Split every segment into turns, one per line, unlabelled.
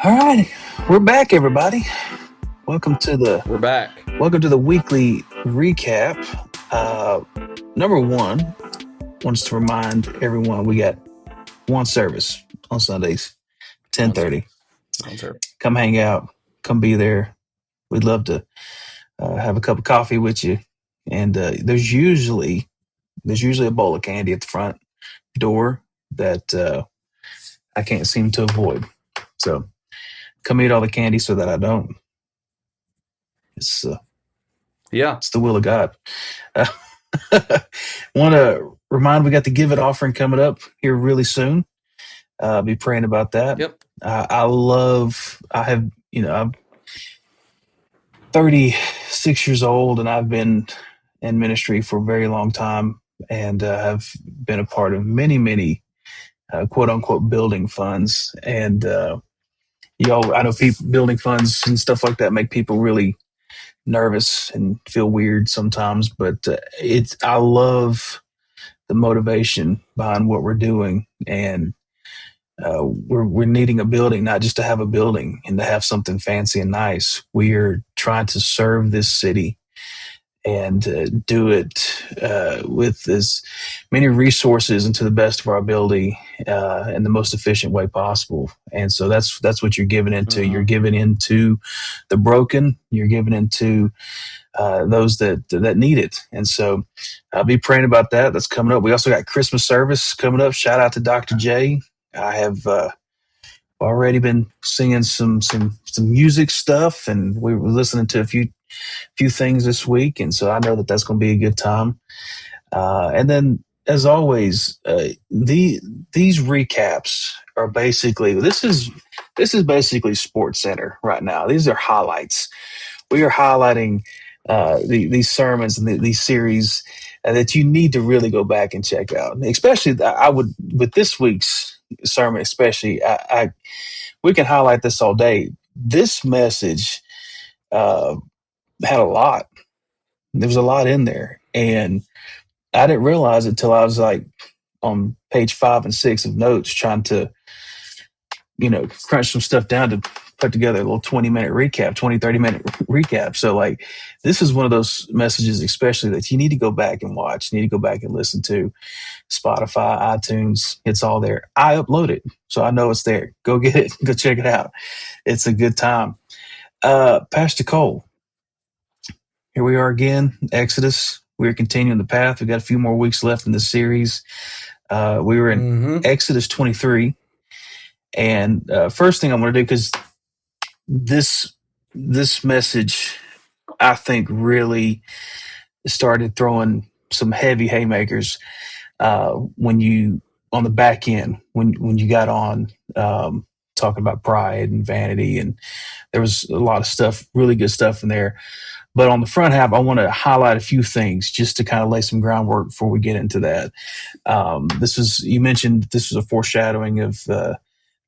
All right, we're back, everybody. Welcome to the
We're back.
welcome to the weekly recap. Number one wants to remind everyone we got one service on Sundays, ten
One sir.
thirty.
One sir.
Come hang out. Come be there. We'd love to have a cup of coffee with you. And there's usually a bowl of candy at the front door that I can't seem to avoid. So come eat all the candy so that I don't. It's uh,
Yeah.
it's the will of God. Uh, Want to remind we got the Give It offering coming up here really soon. Be praying about that.
Yep.
I have, I'm 36 years old and I've been in ministry for a very long time and have been a part of many, many quote unquote building funds. And, I know people building funds and stuff like that make people really nervous and feel weird sometimes, but I love the motivation behind what we're doing, and we're needing a building, not just to have a building and to have something fancy and nice. We are trying to serve this city and do it with as many resources and to the best of our ability in the most efficient way possible. And so that's what you're giving into. You're
Mm-hmm.
giving into the broken. You're giving into those that need it. And so I'll be praying about that. That's coming up. We also got Christmas service coming up. Shout out to Dr. J. I have already been singing some music stuff, and we were listening to a few things this week, and so I know that that's going to be a good time. And then, as always, these recaps are basically this is basically Sports Center right now. These are highlights. We are highlighting these sermons and these series that you need to really go back and check out. Especially, I would with this week's sermon, especially, we can highlight this all day. This message uh, had a lot. There was a lot in there, and I didn't realize it till I was like on page 5 and 6 of notes, trying to crunch some stuff down to put together a little 20-minute recap, 20-30 minute recap. So like this is one of those messages especially that you need to go back and watch, you need to go back and listen to. Spotify, iTunes, it's all there. I upload it, so I know it's there. Go get it, go check it out. It's a good time. Pastor Cole, here we are again, Exodus. We're continuing the path. We've got a few more weeks left in this series. We were in
Mm-hmm.
Exodus 23. And first thing I'm going to do, because this message, I think, really started throwing some heavy haymakers when you on the back end when you got on talking about pride and vanity, and there was a lot of stuff, really good stuff in there. But on the front half, I want to highlight a few things just to kind of lay some groundwork before we get into that. You mentioned this was a foreshadowing of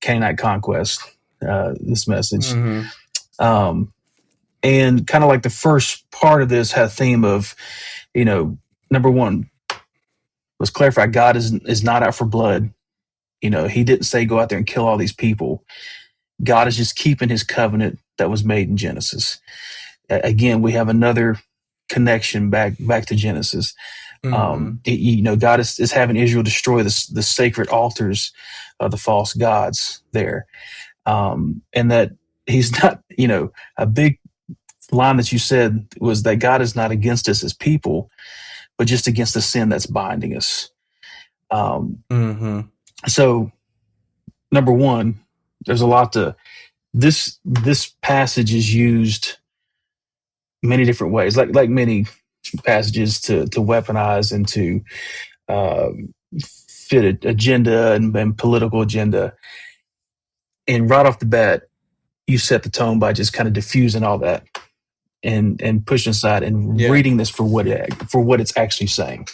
Canaanite conquest, this message.
Mm-hmm.
Um, and kind of like the first part of this had a theme of, number one, let's clarify God is not out for blood. He didn't say go out there and kill all these people. God is just keeping his covenant that was made in Genesis. Again, we have another connection back to Genesis.
Mm-hmm.
God is having Israel destroy the sacred altars of the false gods there. And that he's not, a big line that you said was that God is not against us as people, but just against the sin that's binding us.
Mm-hmm.
So, number one, there's a lot to this. This passage is used many different ways, like many passages to weaponize and to uh, fit agenda and political agenda. And right off the bat, you set the tone by just kind of diffusing all that and pushing aside and
Yeah.
reading this for what it's actually saying.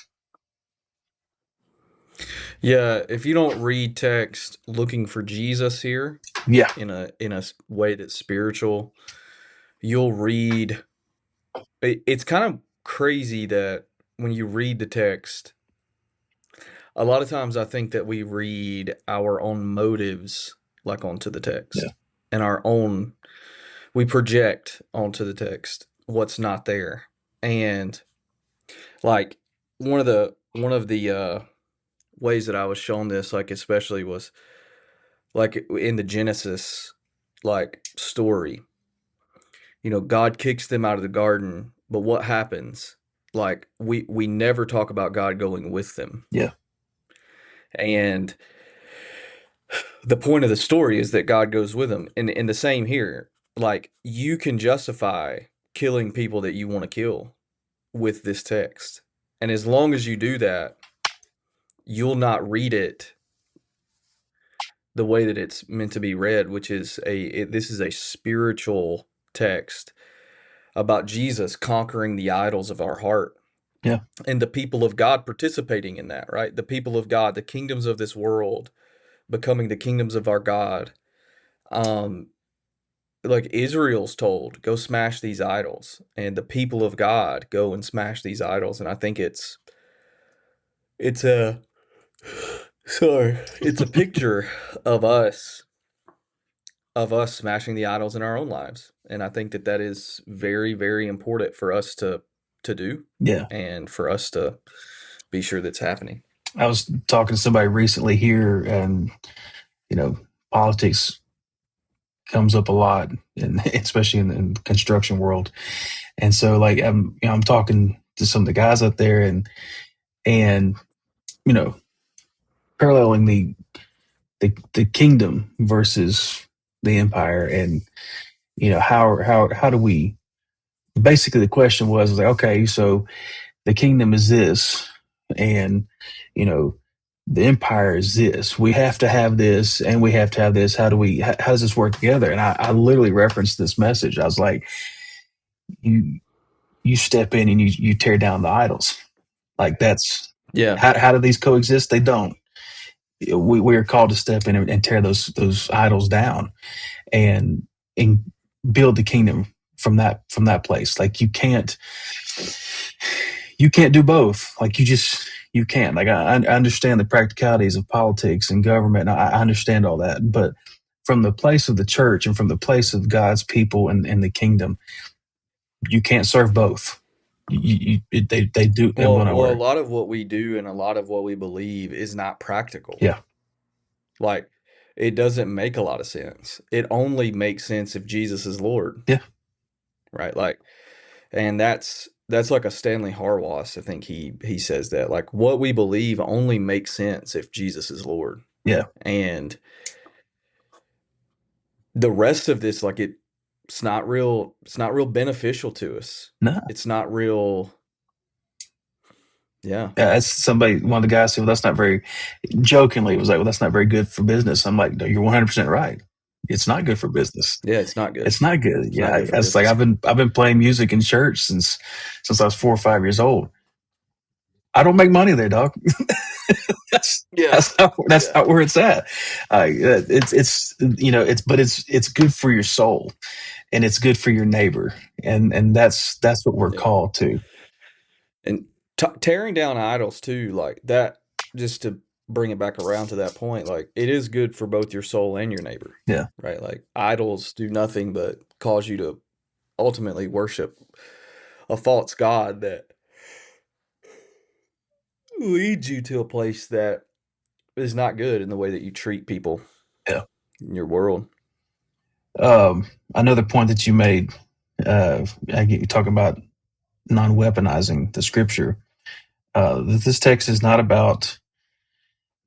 Yeah. If you don't read text looking for Jesus here
Yeah,
in a way that's spiritual, you'll read. It's kind of crazy that when you read the text, a lot of times I think that we read our own motives like onto the
yeah,
text. and our own, we project onto the text what's not there. And like one of the ways that I was shown this, like especially was like in the Genesis like story. God kicks them out of the garden, but what happens? Like we never talk about God going with them.
Yeah.
And the point of the story is that God goes with them. And the same here. Like you can justify killing people that you want to kill with this text. And as long as you do that, you'll not read it the way that it's meant to be read, which is this is a spiritual text about Jesus conquering the idols of our heart
Yeah.
and the people of God participating in that, right? The people of God, the kingdoms of this world becoming the kingdoms of our God. Um, like Israel's told, go smash these idols, and the people of God go and smash these idols. And I think it's a sorry, it's a picture of us of us smashing the idols in our own lives. And I think that that is very, very important for us to do,
Yeah.
and for us to be sure that's happening.
I was talking to somebody recently here, and you know, politics comes up a lot, and especially in the construction world. And so, like, I'm talking to some of the guys out there, and you know, paralleling the kingdom versus the empire, and how do we? Basically, the question was like, okay, so the kingdom is this, and you know, the empire is this. We have to have this, and we have to have this. How does this work together? And I literally referenced this message. I was like, you you step in and you tear down the idols. Like that's
Yeah.
how do these coexist? They don't. We are called to step in and tear those idols down, and and build the kingdom from that place. Like you can't do both. Like you can't. Like I understand the practicalities of politics and government. And I understand all that, but from the place of the church and from the place of God's people and the kingdom, you can't serve both. They do it will not
Well, a
work.
lot of what we do and a lot of what we believe is not practical.
Yeah,
Like, it doesn't make a lot of sense. It only makes sense if Jesus is Lord,
yeah,
right? Like, and that's like a Stanley Harwas. I think he says that. Like, what we believe only makes sense if Jesus is Lord.
yeah.
And the rest of this, like it's not real beneficial to us.
No,
It's not real. Yeah.
yeah, that's somebody. One of the guys said, "Well, that's not very." Jokingly, it was like, "Well, that's not very good for business." I'm like, "No, you're 100% right. It's not good for business.
Yeah, it's not good.
It's not good."
It's not
Yeah,
good for
it's like
business.
I've been playing music in church since I was 4 or 5 years old. I don't make money there, dog. that's
Yeah.
that's not
Yeah.
where it's at. It's good for your soul, and it's good for your neighbor, and that's what we're
Yeah.
called to.
And tearing down idols too, like that, just to bring it back around to that point, like it is good for both your soul and your neighbor,
Yeah,
right? Like idols do nothing but cause you to ultimately worship a false god that leads you to a place that is not good in the way that you treat people
yeah.
in your world.
Another point that you made, you talking about non-weaponizing the scripture. This text is not about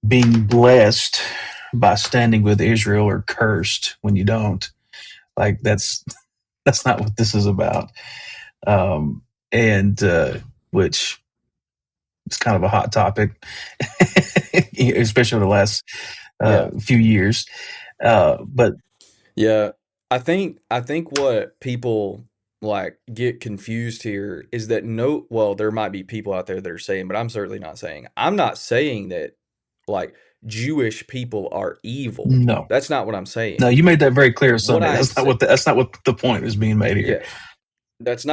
being blessed by standing with Israel or cursed when you don't. Like that's not what this is about. Um, and which is kind of a hot topic, especially over the last
Yeah.
few years. But
Yeah. I think what people like get confused here is that no, well, there might be people out there that are saying, but I'm certainly not saying. I'm not saying that like Jewish people are evil.
no,
That's not what I'm
no,
saying.
you made that very clear
What
Sunday.
I am
That's not what the point is being made here.
yeah, that's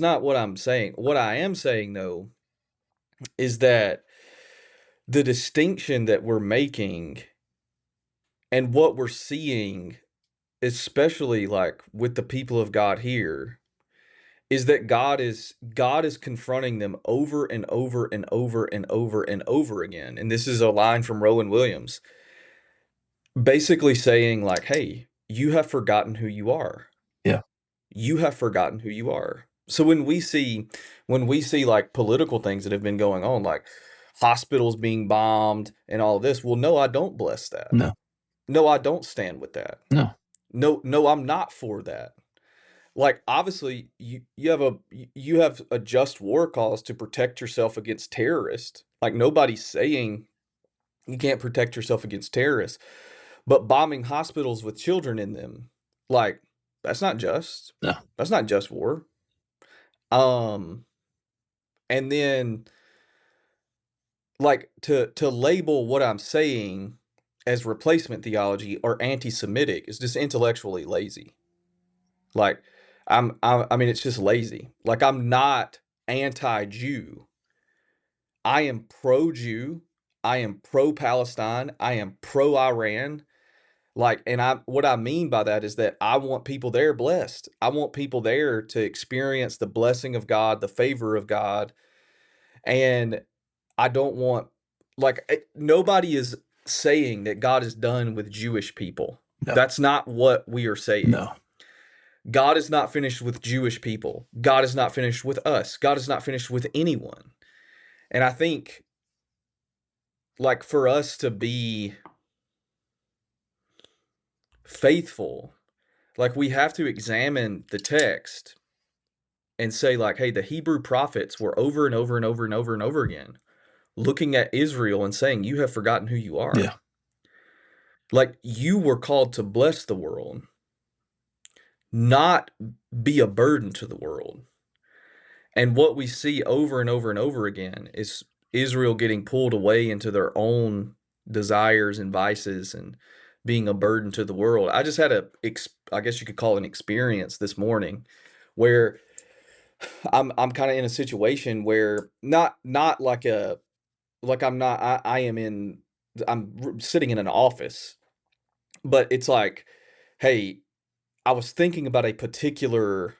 not what I'm saying. What I am saying though is that the distinction that we're making and what we're seeing especially like with the people of God here, is that God is confronting them over and over and over and over and over again. And this is a line from Rowan Williams, basically saying like, "Hey, you have forgotten who you are.
Yeah.
You have forgotten who you are." So when we see like political things that have been going on, like hospitals being bombed and all of this, well, no, I don't bless that.
No.
No, I don't stand with that.
No.
No, no, I'm not for that. Like obviously you have a just war cause to protect yourself against terrorists. Like nobody's saying you can't protect yourself against terrorists, but bombing hospitals with children in them, like that's not just.
No.
That's not just war. Um and then like to label what I'm saying as replacement theology or anti-Semitic is just intellectually lazy. Like I mean it's just lazy. Like I'm not anti-Jew. I am pro-Jew. I am pro-Palestine. I am pro-Iran. Like and I what I mean by that is that I want people there blessed. I want people there to experience the blessing of God, the favor of God, and I don't want nobody is saying that God is done with Jewish people.
No.
That's not what we are saying.
No.
God is not finished with Jewish people. God is not finished with us. God is not finished with anyone. And I think like for us to be faithful, like we have to examine the text and say like, hey, the Hebrew prophets were over and over and over and over and over again looking at Israel and saying, you have forgotten who you
Yeah.
are. Like you were called to bless the world, not be a burden to the world. And what we see over and over and over again is Israel getting pulled away into their own desires and vices and being a burden to the world. I just had I guess you could call it an experience this morning where I'm kind of in a situation where not like a like I'm not I am in sitting in an office, but it's like, hey, I was thinking about a particular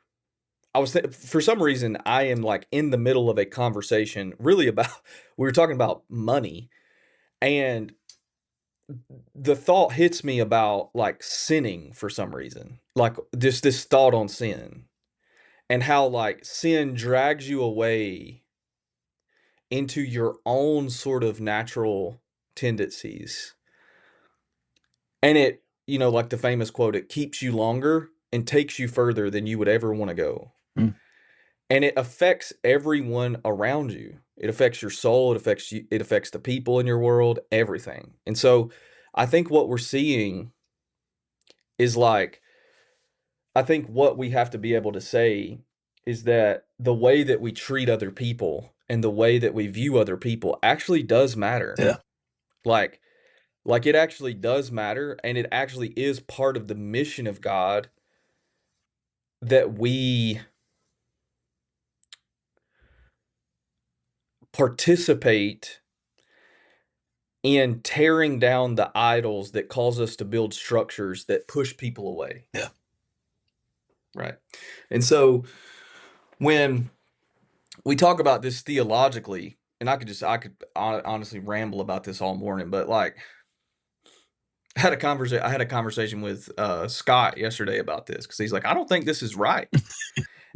for some reason I am like in the middle of a conversation really about we were talking about money, and the thought hits me about like sinning for some reason. Like just this thought on sin and how like sin drags you away into your own sort of natural tendencies. And it, like the famous quote, it keeps you longer and takes you further than you would ever want to go.
Mm.
And it affects everyone around you. It affects your soul, it affects you, it affects the people in your world, everything. And so I think what we're seeing is like I think what we have to be able to say is that the way that we treat other people and the way that we view other people actually does matter.
Yeah.
Like like it actually does matter, and it actually is part of the mission of God that we participate in tearing down the idols that cause us to build structures that push people away.
Yeah.
Right. And so when we talk about this theologically, and I could honestly ramble about this all morning, but like I had a conversation with Scott yesterday about this because he's like, I don't think this is right.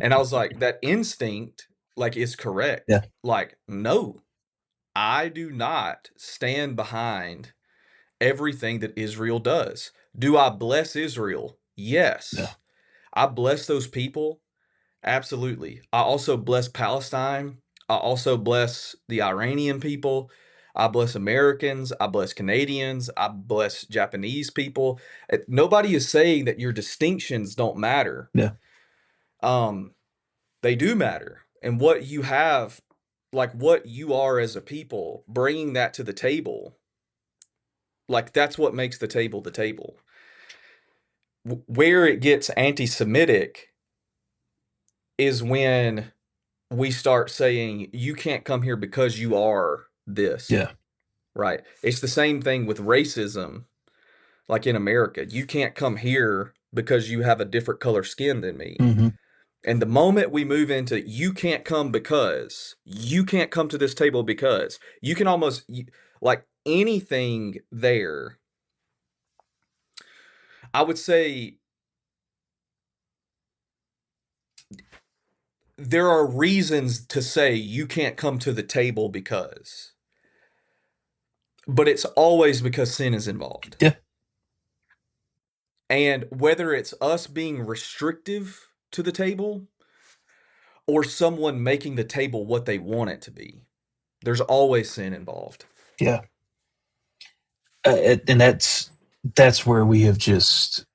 And I was like, that instinct like is
Yeah.
correct. Like, no, I do not stand behind everything that Israel does. Do I bless Israel?
Yeah.
Yes. I bless those people. Absolutely. I also bless Palestine. I also bless the Iranian people. I bless Americans. I bless Canadians. I bless Japanese people. Nobody is saying that your distinctions don't matter.
Yeah.
Um, they do matter. And what you have, like what you are as a people, bringing that to the table, like that's what makes the table the table. Where it gets anti-Semitic is when we start saying you can't come here because you are this,
Yeah.
right? It's the same thing with racism, like in America. You can't come here because you have a different color skin than me.
Hmm.
And the moment we move into you can't come because you can't come to this table because you can almost like anything there, I would say there are reasons to say you can't come to the table because, but it's always because sin is involved.
Yeah.
And whether it's us being restrictive to the table or someone making the table what they want it to be, there's always sin involved.
Yeah. And that's where we have just,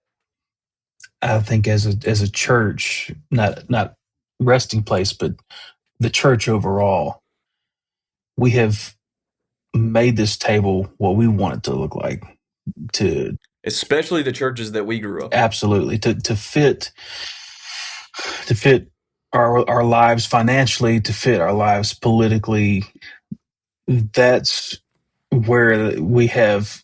I think, as a church, not resting place, but the church overall, we have made this table what we want it to look like, to
Especially the churches that we grew up in.
absolutely to fit our lives financially, to fit our lives politically. That's where we have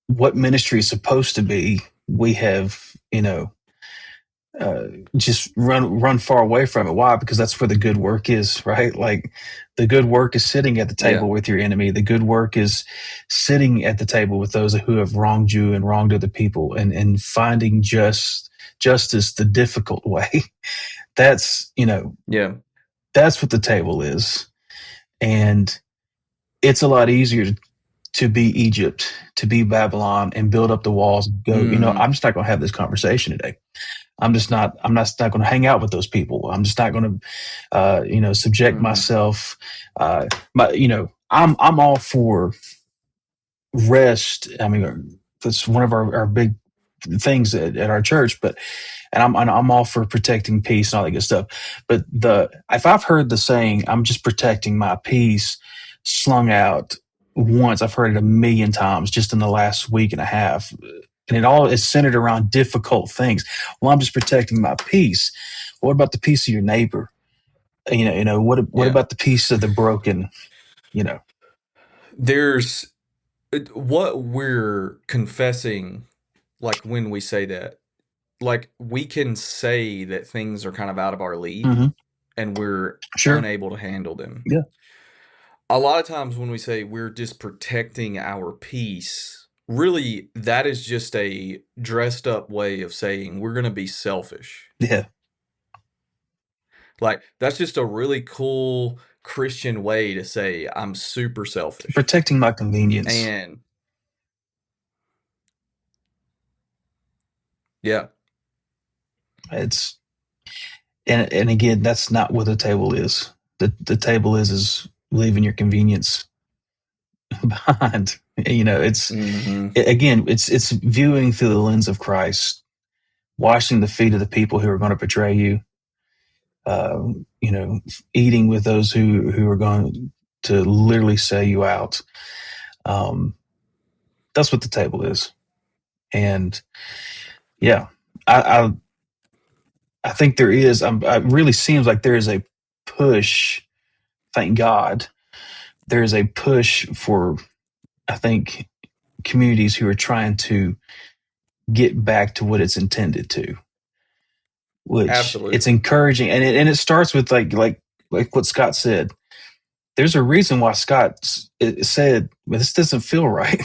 what ministry is supposed to be. We have, uh, just run far away from it. Why? Because that's where the good work is, right? Like the good work is sitting at the
Yeah.
table with your enemy. The good work is sitting at the table with those who have wronged you and wronged other people, and finding justice the difficult way. That's
Yeah.
that's what the table is, and it's a lot easier to be Egypt, to be Babylon, and build up the walls. Go,
Mm-hmm.
I'm just not going to have this conversation today. I'm not going to hang out with those people. I'm just not going to, subject
Mm-hmm.
myself. I'm all for rest. I mean, that's one of our big things at our church, and I'm all for protecting peace and all that good stuff. But if I've heard the saying, I'm just protecting my peace, slung out once, I've heard it a million times just in the last week and a half. And it all is centered around difficult things. Well, I'm just protecting my peace. What about the peace of your neighbor? What
Yeah.
about the peace of the broken? You know,
There's what we're confessing, like when we say that, like we can say that things are kind of out of our league
hmm
and we're
sure,
unable to handle them.
yeah,
A lot of times when we say we're just protecting our peace, really that is just a dressed up way of saying we're going to be selfish.
yeah,
Like that's just a really cool Christian way to say I'm super selfish.
protecting my convenience.
And yeah.
It's and again, that's not what the table is. The table is leaving your convenience behind.
Mhm.
Again, it's viewing through the lens of Christ, washing the feet of the people who are going to betray you. Uh, eating with those who are going to literally sell you out. Um, that's what the table is, and yeah, I I think there is. It really seems like there is a push. Thank God, there is a push for, I think, communities who are trying to get back to what it's intended to, which it's
Absolutely.
encouraging, and it starts with like what Scott said. There's a reason why Scott said, well, "This doesn't feel right."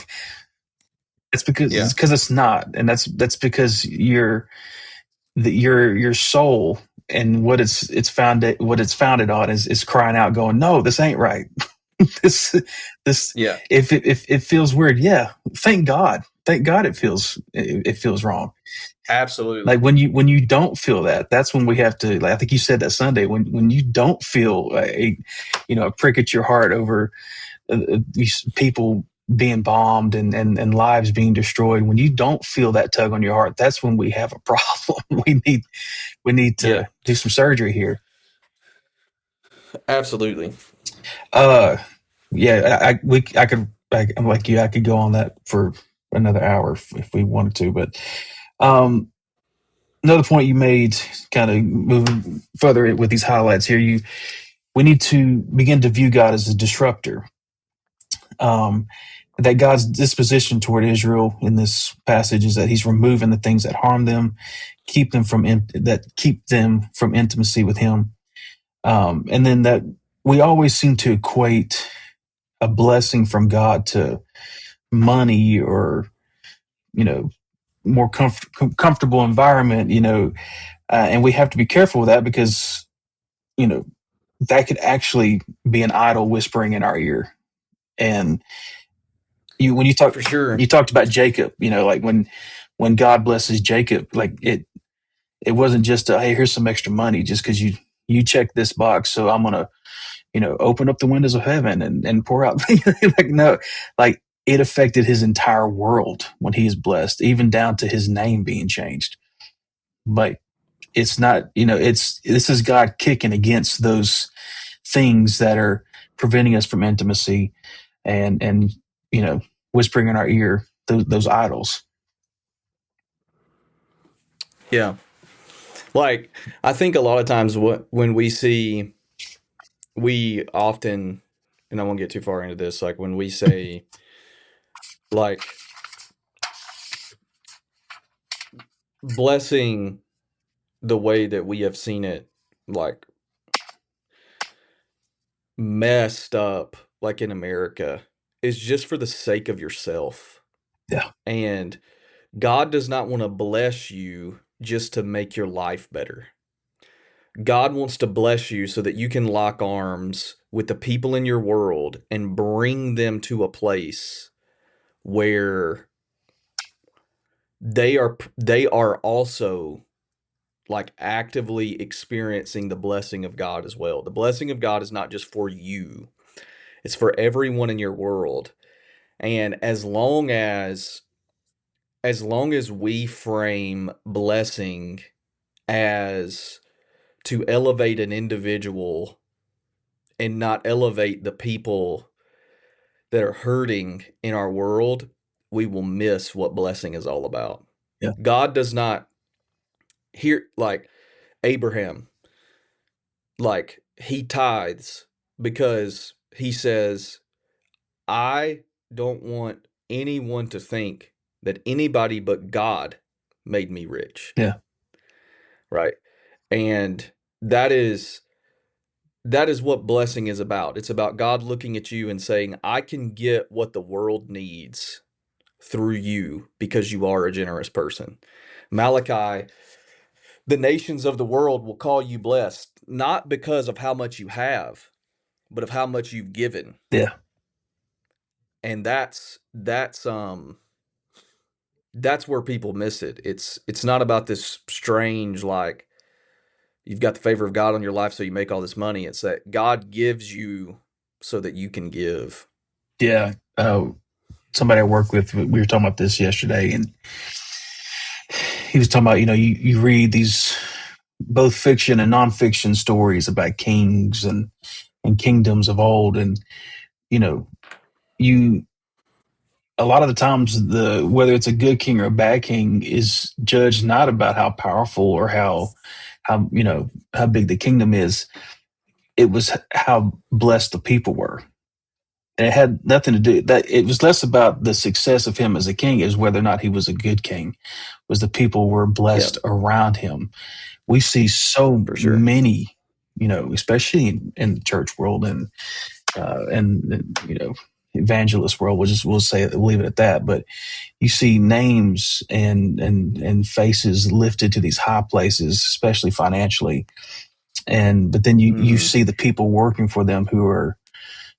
Yeah.
It's not, and that's because your soul and what it's founded on is crying out, going, "No, this ain't right." this this
Yeah.
if it feels weird, yeah, thank God it feels wrong. Like
Absolutely.
when you don't feel that, that's when we have to, like I think you said that Sunday, when you don't feel a prick at your heart over these people being bombed and lives being destroyed. When you don't feel that tug on your heart, that's when we have a problem. We need
Yeah.
to do some surgery here.
Absolutely.
Uh, yeah, I'm like you. I could go on that for another hour if we wanted to, but um, another point you made, kind of moving further with these highlights here, we need to begin to view God as a disruptor. Um, that God's disposition toward Israel in this passage is that He's removing the things that harm them, keep them from intimacy with Him, and then that we always seem to equate a blessing from God to money or more comfortable environment, and we have to be careful with that because you know that could actually be an idol whispering in our ear. And when
For sure.
you talked about Jacob, like when God blesses Jacob, like it wasn't just hey, here's some extra money just because you check this box, so I'm gonna open up the windows of heaven and pour out. Like, no, like it affected his entire world when he is blessed, even down to his name being changed. But it's not, this is God kicking against those things that are preventing us from intimacy and whispering in our ear those idols.
Yeah. Like, I think a lot of times when we often, and I won't get too far into this, like when we say, like, blessing the way that we have seen it, like, messed up, like in America, is just for the sake of yourself.
Yeah.
And God does not want to bless you just to make your life better. God wants to bless you so that you can lock arms with the people in your world and bring them to a place where they are also like actively experiencing the blessing of God as well. The blessing of God is not just for you. It's for everyone in your world. And as long as we frame blessing as to elevate an individual and not elevate the people that are hurting in our world, we will miss what blessing is all about.
Yeah.
God does not hear, like Abraham, like he tithes because he says, I don't want anyone to think that anybody but God made me rich.
Yeah.
Right. And that is what blessing is about. It's about God looking at you and saying, I can get what the world needs through you because you are a generous person. Malachi, the nations of the world will call you blessed, not because of how much you have, but of how much you've given.
Yeah.
And that's where people miss it. It's not about this strange, like, you've got the favor of God on your life so you make all this money. It's that God gives you so that you can give.
Yeah. Somebody I work with, we were talking about this yesterday, and he was talking about, you read these both fiction and nonfiction stories about kings and kingdoms of old. And, you, a lot of the times, whether it's a good king or a bad king is judged not about how powerful or how big the kingdom is. It was how blessed the people were. And it had nothing to do that. It was less about the success of him as a king as whether or not he was a good king, was the people were
Yeah,
blessed around him. We see so
for sure.
many, especially in the church world and evangelist world. We'll leave it at that. But you see names and faces lifted to these high places, especially financially. But then you
Mm-hmm.
see the people working for them who are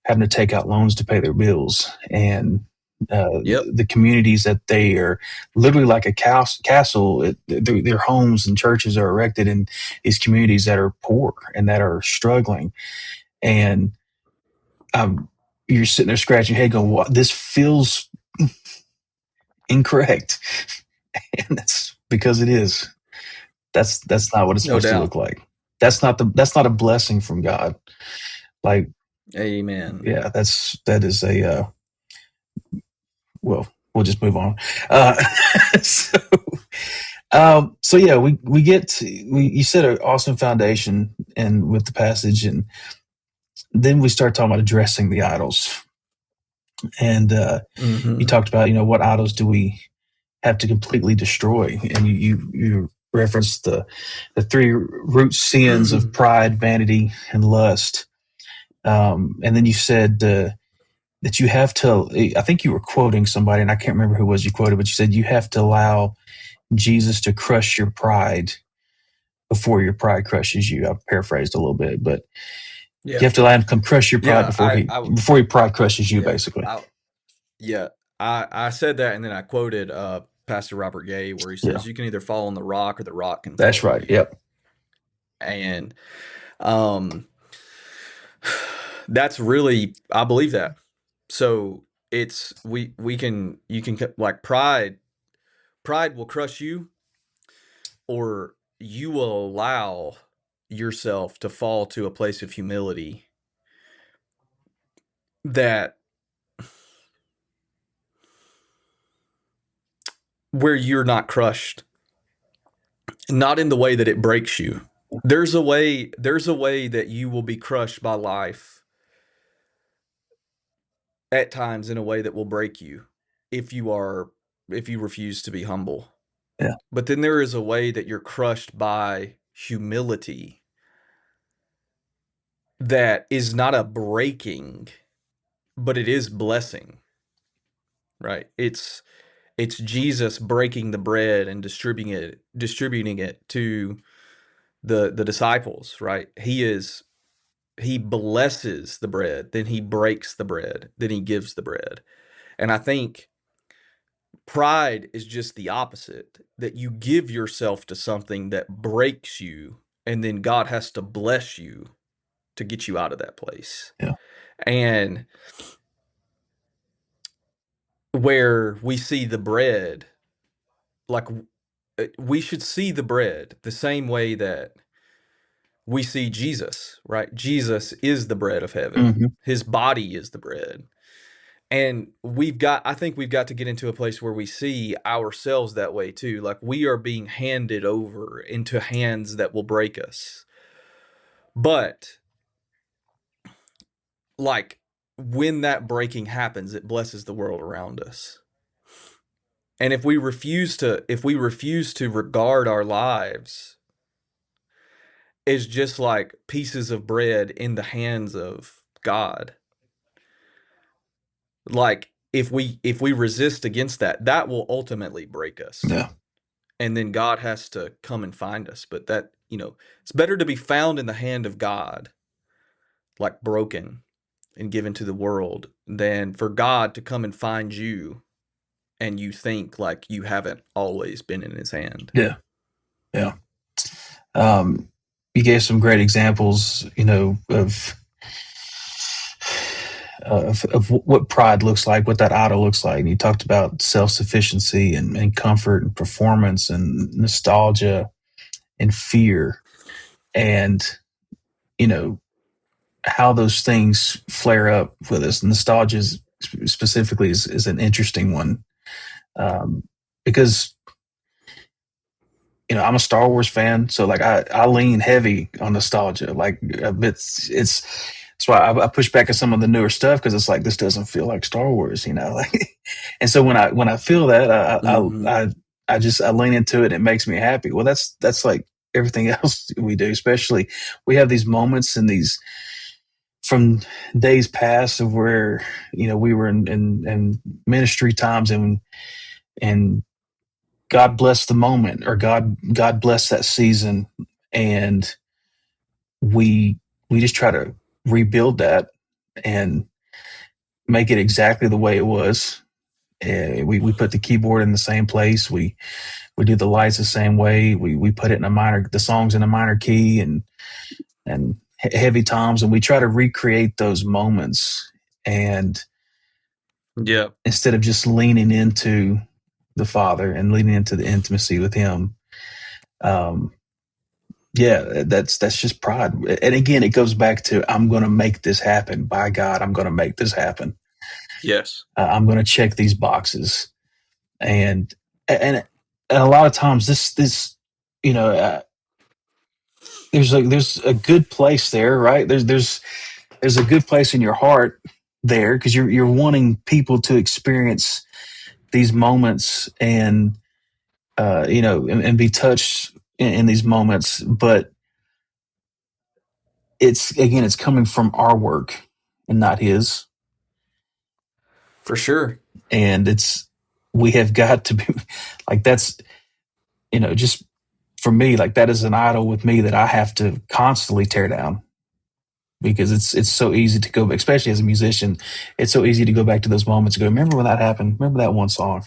having to take out loans to pay their bills, and
Yep.
the communities that they are literally like a castle. Their homes and churches are erected in these communities that are poor and that are struggling. And you're sitting there scratching your head going, "What? This feels incorrect." And that's because it is. That's not what it's
No
supposed to
doubt.
look like. That's not a blessing from God. Like,
Amen.
yeah, that is a well, we'll just move on. Uh, so, so yeah, we get to, you set an awesome foundation and with the passage, and then we start talking about addressing the idols. And you
Mm-hmm.
talked about, what idols do we have to completely destroy? And you referenced the three root sins of pride, vanity, and lust. And then you said that you have to. I think you were quoting somebody, and I can't remember who it was you quoted, but you said you have to allow Jesus to crush your pride before your pride crushes you. I paraphrased a little bit, but you
Yeah.
have to allow him to come crush your pride
Yeah.
before your pride crushes you,
Yeah.
basically.
Yeah. I said that and then I quoted Pastor Robert Gay where he
Yeah,
says, you can either fall on the rock or the rock can fall
that's
on
right.
you.
Yep.
And um, that's really, I believe that. So we can, you can, like pride will crush you, or you will allow yourself to fall to a place of humility that where you're not crushed, not in the way that it breaks you. There's a way that you will be crushed by life at times in a way that will break you if you are if you refuse to be humble.
Yeah.
But then there is a way that you're crushed by humility that is not a breaking, but it is blessing, right? It's Jesus breaking the bread and distributing it to the disciples, right? He blesses the bread, then he breaks the bread, then he gives the bread. And I think pride is just the opposite, that you give yourself to something that breaks you, and then God has to bless you to get you out of that place.
Yeah.
And where we see the bread, like we should see the bread the same way that we see Jesus, right? Jesus is the bread of heaven.
Hmm.
His body is the bread. And I think we've got to get into a place where we see ourselves that way too. Like we are being handed over into hands that will break us. But like when that breaking happens, it blesses the world around us. And if we refuse to regard our lives as just like pieces of bread in the hands of God, like if we resist against that, that will ultimately break us.
Yeah.
And then God has to come and find us. But it's better to be found in the hand of God, like broken and given to the world, than for God to come and find you and you think like you haven't always been in his hand.
Yeah. Yeah. Um, you gave some great examples, of what pride looks like, what that idol looks like. And you talked about self sufficiency and comfort and performance and nostalgia and fear, and you know how those things flare up with us. Nostalgia specifically is an interesting one, um, because I'm a Star Wars fan, so like I lean heavy on nostalgia. Like it's that's why I push back at some of the newer stuff, because it's like this doesn't feel like Star Wars. Like, and so when I feel that,
Mm-hmm.
I lean into it. And it makes me happy. Well, that's like everything else we do. Especially we have these moments and these from days past of where we were in ministry times, and God bless the moment, or God bless that season, and we we just try to rebuild that and make it exactly the way it was. We put the keyboard in the same place. We do the lights the same way. We put it in the songs in a minor key, and heavy toms, and we try to recreate those moments. And
Yeah.
instead of just leaning into the Father and leaning into the intimacy with Him, um, yeah, that's just pride. And again, it goes back to, I'm going to make this happen. By God, I'm going to make this happen.
Yes.
I'm going to check these boxes, and a lot of times this you know there's a good place there, right? There's a good place in your heart, there because you're wanting people to experience these moments and and be touched in these moments, but it's coming from our work and not his.
For sure.
And we have got to be like, that's, just for me, like that is an idol with me that I have to constantly tear down because it's so easy to go, especially as a musician, it's so easy to go back to those moments and go, remember when that happened? Remember that one song?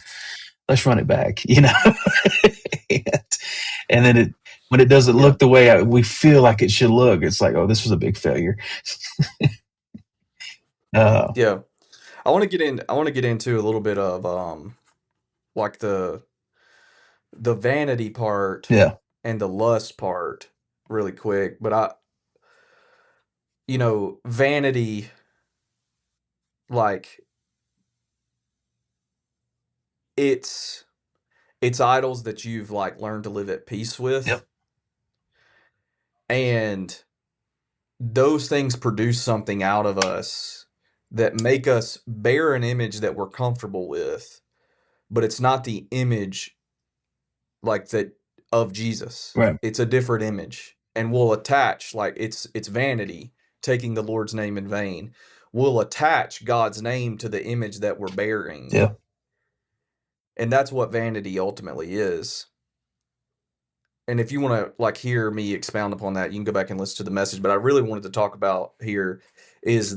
Let's run it back, and, and then when it doesn't
Yeah.
look the way we feel like it should look, it's like, oh, this was a big failure. Uh,
Yeah. I want to get into a little bit of like the vanity part
yeah,
and the lust part really quick, but vanity, like it's it's idols that you've like learned to live at peace with,
yep,
and those things produce something out of us that make us bear an image that we're comfortable with, but it's not the image like that of Jesus.
right,
It's a different image. And we'll attach like it's vanity, taking the Lord's name in vain. We'll attach God's name to the image that we're bearing.
yeah,
And that's what vanity ultimately is. And if you want to like hear me expound upon that, you can go back and listen to the message. But I really wanted to talk about here is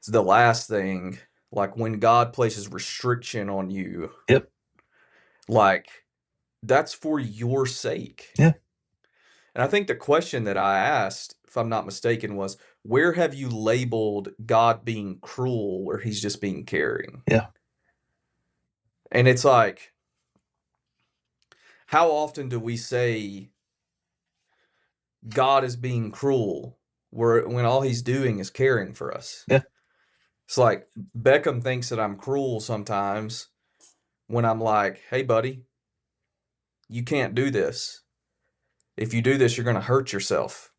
the last thing, like when God places restriction on you,
yep,
like that's for your sake.
yeah,
And I think the question that I asked, if I'm not mistaken, was where have you labeled God being cruel where he's just being caring?
yeah,
And it's like, how often do we say God is being cruel when all he's doing is caring for us?
yeah,
It's like Beckham thinks that I'm cruel sometimes when I'm like, hey, buddy, you can't do this. If you do this, you're going to hurt yourself.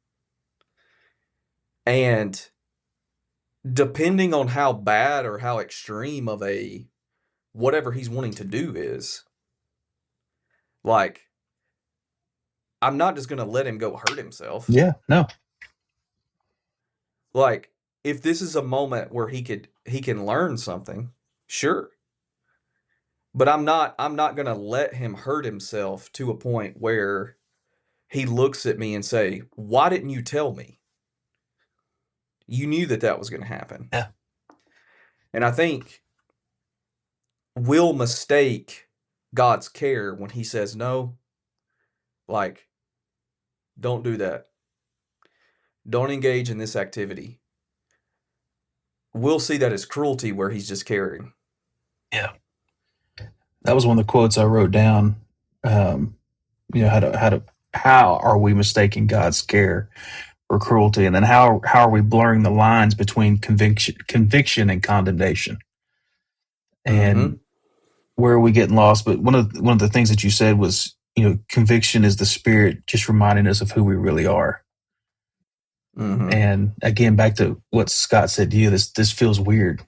And depending on how bad or how extreme of a whatever he's wanting to do is, like, I'm not just going to let him go hurt himself.
yeah, no,
Like, if this is a moment where he can learn something, sure. But I'm not going to let him hurt himself to a point where he looks at me and say, "Why didn't you tell me? You knew that that was going to happen."
yeah,
And I think we'll mistake God's care when he says, "No, like don't do that. Don't engage in this activity." We'll see that as cruelty where he's just caring.
yeah. That was one of the quotes I wrote down. Um, how are we mistaking God's care for cruelty, and then how are we blurring the lines between conviction and condemnation, and
Mhm.
where are we getting lost? But one of the things that you said was, conviction is the Spirit just reminding us of who we really are.
Mhm.
And again, back to what Scott said to you, this feels weird.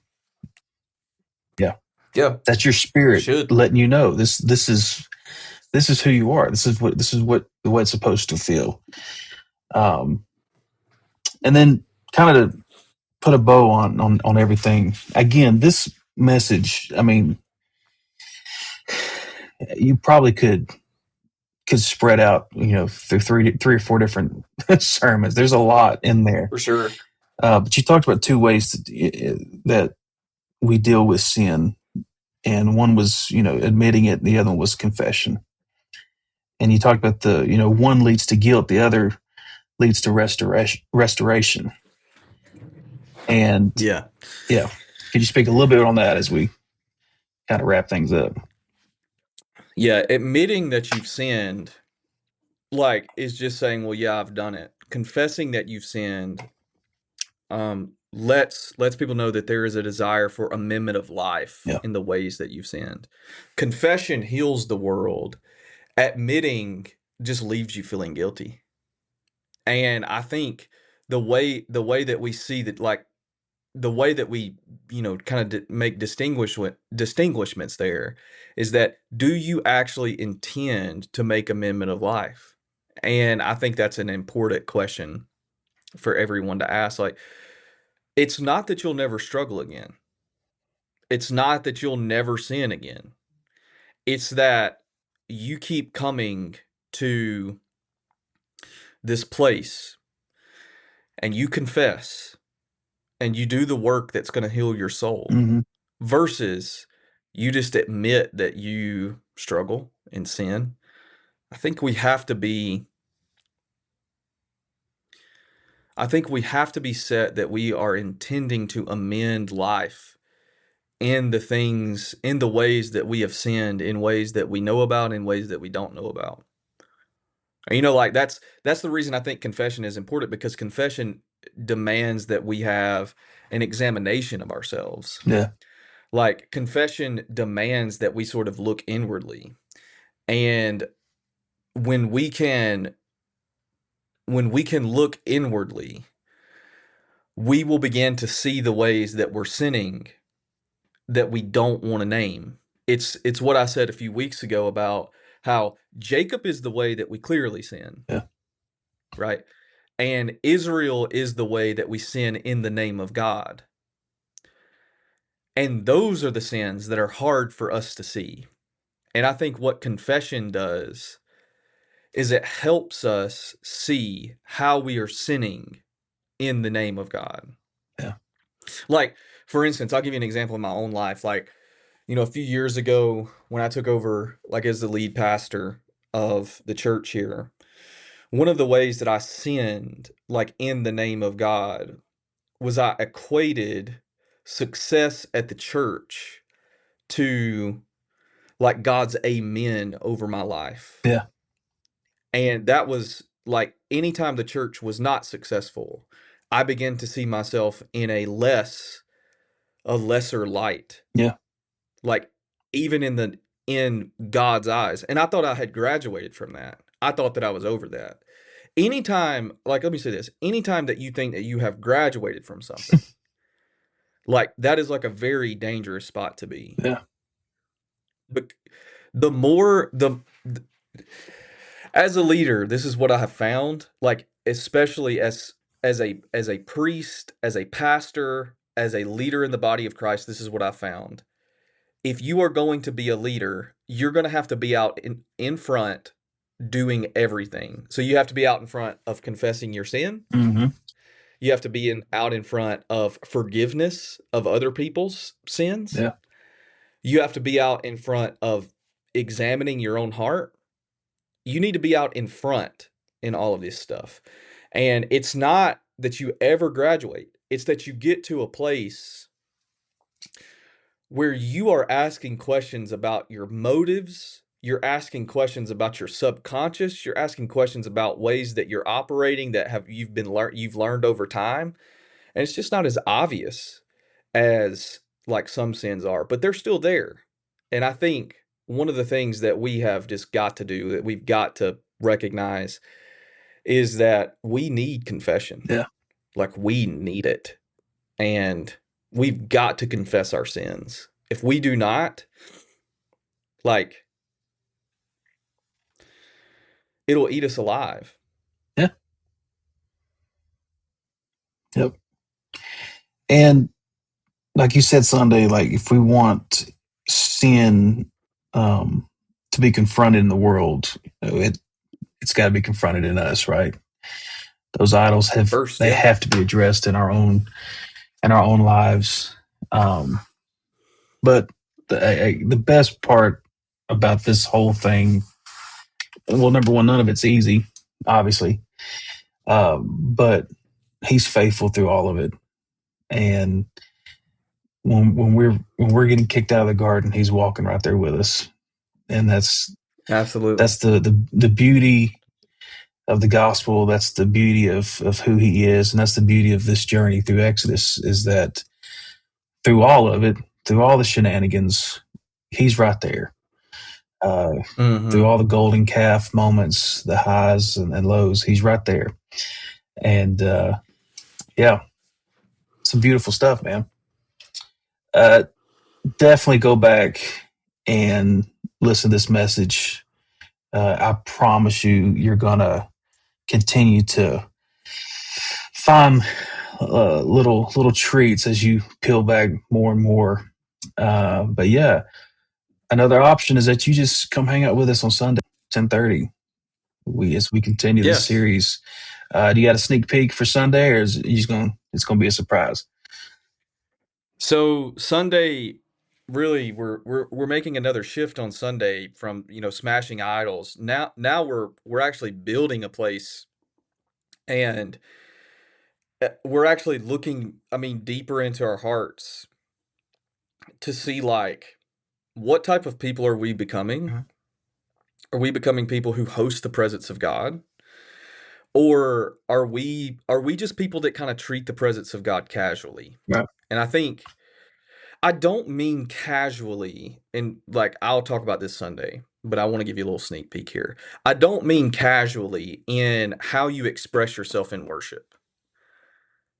Yeah,
Yeah,
that's your spirit
should.
letting you know this is who you are. This is what the way it's supposed to feel. Um, and then kind of to put a bow on everything. Again, this message. I mean, you probably could spread out, through three or four different sermons. There's a lot in there.
For sure.
But you talked about two ways that we deal with sin, and one was, admitting it, and the other one was confession. And you talked about one leads to guilt, the other leads to restoration. And
Yeah.
yeah, could you speak a little bit on that as we kind of wrap things up?
Yeah, admitting that you've sinned like is just saying, "Well, yeah, I've done it." Confessing that you've sinned lets people know that there is a desire for amendment of life
Yeah,
in the ways that you've sinned. Confession heals the world. Admitting just leaves you feeling guilty. And I think the way that we see that like the way that we, kind of make distinguishments there is that, do you actually intend to make amendment of life? And I think that's an important question for everyone to ask. Like, it's not that you'll never struggle again. It's not that you'll never sin again. It's that you keep coming to this place and you confess and you do the work that's going to heal your soul,
Mm-hmm.
versus you just admit that you struggle in sin. I think we have to be set that we are intending to amend life in the ways that we have sinned, in ways that we know about, in ways that we don't know about. Like, that's the reason I think confession is important, because confession demands that we have an examination of ourselves.
Yeah.
Like, confession demands that we sort of look inwardly. And when we can look inwardly, we will begin to see the ways that we're sinning that we don't want to name. It's what I said a few weeks ago about how Jacob is the way that we clearly sin.
Yeah.
Right? And Israel is the way that we sin in the name of God. And those are the sins that are hard for us to see. And I think what confession does is it helps us see how we are sinning in the name of God.
Yeah.
Like, for instance, I'll give you an example in my own life. Like, a few years ago when I took over, like, as the lead pastor of the church here, one of the ways that I sinned, like, in the name of God, was I equated success at the church to, like, God's amen over my life.
Yeah.
And that was, like, anytime the church was not successful, I began to see myself in a lesser light.
Yeah.
Like, even in God's eyes. And I thought I had graduated from that. I thought that I was over that. Anytime, like, let me say this, anytime that you think that you have graduated from something, like, that is, like, a very dangerous spot to be.
Yeah.
But as a leader, this is what I have found, like, especially as a priest, as a pastor, as a leader in the body of Christ, this is what I found. If you are going to be a leader, you're going to have to be out in front doing everything. So you have to be out in front of confessing your sin.
Mm-hmm.
You have to be out in front of forgiveness of other people's sins.
Yeah.
You have to be out in front of examining your own heart. You need to be out in front in all of this stuff. And it's not that you ever graduate. It's that you get to a place where you are asking questions about your motives. You're asking questions about your subconscious. You're asking questions about ways that you're operating that you've learned over time. And it's just not as obvious as, like, some sins are, but they're still there. And I think one of the things that we have just got to do, that we've got to recognize, is that we need confession.
Yeah.
Like, we need it. And we've got to confess our sins. If we do not, like, it'll eat us alive.
Yeah. Yep. And like you said Sunday, like, if we want sin to be confronted in the world, it's got to be confronted in us, right? Those idols have to be addressed in our own lives. But the best part about this whole thing, well, number one, none of it's easy, obviously, but He's faithful through all of it. And when we're getting kicked out of the garden, He's walking right there with us, and that's the beauty of the gospel. That's the beauty of who He is, and that's the beauty of this journey through Exodus, is that through all of it, through all the shenanigans, He's right there. Through all the golden calf moments, the highs and lows, He's right there. And so some beautiful stuff, man. Definitely go back and listen to this message. I promise you, you're gonna continue to find little treats as you peel back more and more. But yeah, another option is that you just come hang out with us on Sunday, 10:30. As we continue this
Yes.
series. Do you got a sneak peek for Sunday, or is it's gonna be a surprise?
So Sunday, really, we're making another shift on Sunday from smashing idols. Now we're actually building a place, and we're actually looking, I mean, deeper into our hearts to see like what type of people are we becoming?
Mhm.
Are we becoming people who host the presence of God? Or are we just people that kind of treat the presence of God casually?
Right.
And I don't mean casually, and like I'll talk about this Sunday, but I want to give you a little sneak peek here. I don't mean casually in how you express yourself in worship.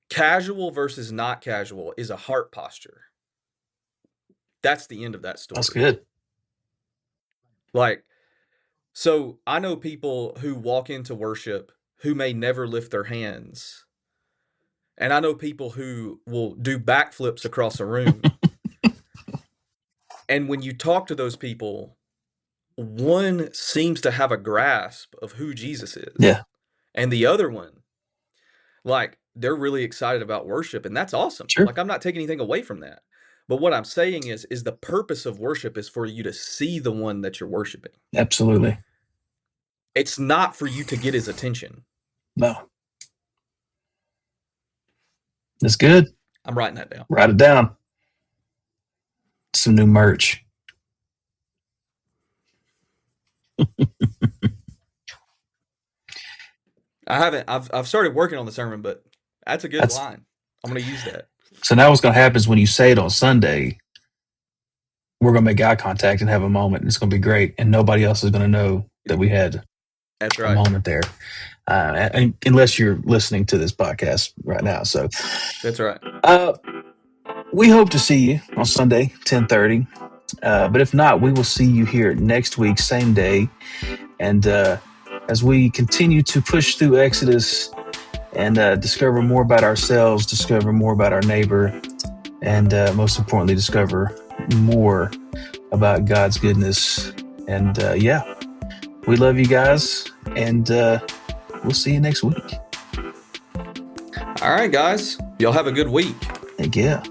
Casual versus not casual is a heart posture. That's the end of that
That's
story.
good.
Like, so I know people who walk into worship who may never lift their hands. And I know people who will do backflips across a room. And when you talk to those people, one seems to have a grasp of who Jesus is.
Yeah,
And the other one, like, they're really excited about worship, and that's awesome.
sure,
Like, I'm not taking anything away from that. But what I'm saying is the purpose of worship is for you to see the one that you're worshiping.
absolutely.
It's not for you to get his attention.
No, that's good.
I'm writing that down.
Write it down. Some new merch.
I haven't. I've started working on the sermon, but that's a good
That's
line. I'm going to use that.
so now what's gonna happen is when you say it on Sunday, we're gonna make eye contact and have a moment. And it's gonna be great, and nobody else is gonna know that we had
That's
a
right.
moment there, unless you're listening to this podcast right now. So,
That's right.
we hope to see you on Sunday, 10:30. But if not, we will see you here next week, same day. And as we continue to push through Exodus and discover more about ourselves, discover more about our neighbor, and most importantly, discover more about God's goodness. And yeah, we love you guys, and we'll see you next week.
All right, guys. Y'all have a good week.
Heck yeah.